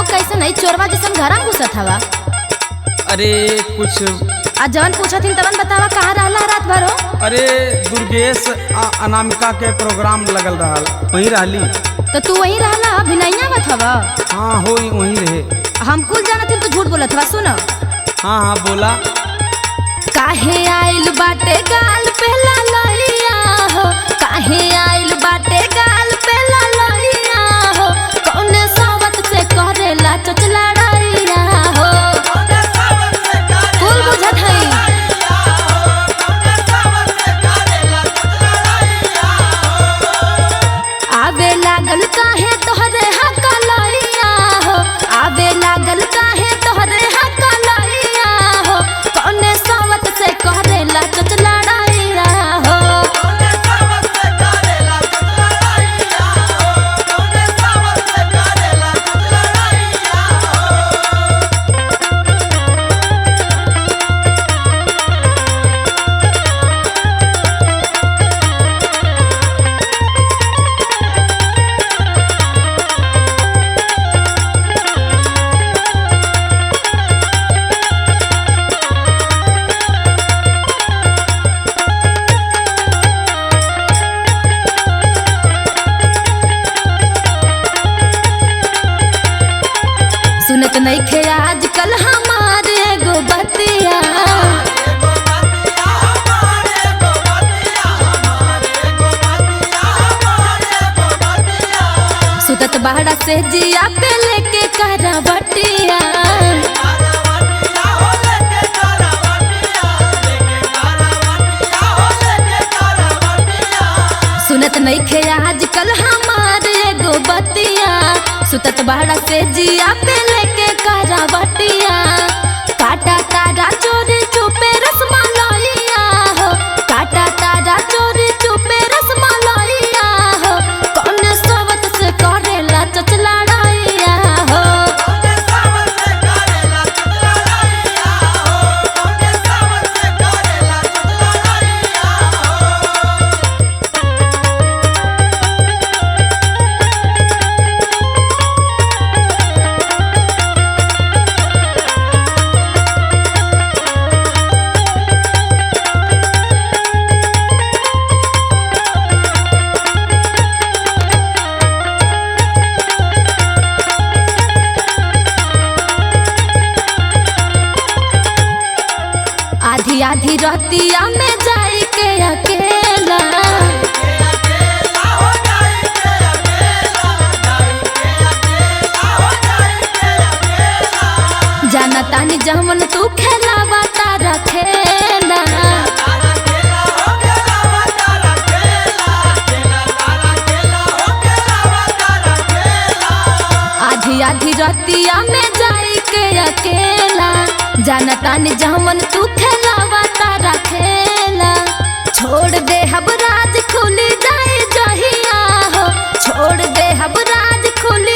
कैसे नहीं चोरवा जैसन घर में घुसत हवा। अरे कुछ आज जवन पूछा थी तवन बतावा कहाँ रहला रात भर हो? अरे दुर्गेश अनामिका के प्रोग्राम लगल रहा वहीं रहली। तो तू वहीं रहला भिनैया मत हवा? हाँ हो वहीं रहे। हम कुल जानत हन तू झूठ बोलत हवा। सुन हाँ हाँ बोला। काहे आइल बाटे गाल पे ललैया हो, काहे आइल बाटे गाल पे ललैया हो, कौने सावत से करेला चचला रैया हो। कुल बुझत हई। आवे लागल काहे तोहरे हकलैया हो, आवे लागल काहे तोहरे हकलैया हो, कौने सावत से करेला चचला रैया हो। सुनत नइखे आजकल हमारे एगो बतिया, सुतत बाड़ा से जिया पे लेके करवटिया। सुनत नइखे आजकल हमारे एगो बतिया, सुतत बाड़ा से जिया पे लेके करवटिया। काटा तारा चोरी चुपे रसमलैया हो, काटा तारा चोरी चुपे रसमलैया हो, कौन सोवत से करेला चचला रैया हो। आधी आधी रतिया में जाई के अकेला, जाना तानी जमन तू खेलावा तारा खेला। आधी आधी रतिया में जाई के अकेला, जाना तानी जमन तू खेलावा तारा खेला। छोड़ दे हब राज खुली जाए जहिया हो, छोड़ दे हब राज खुली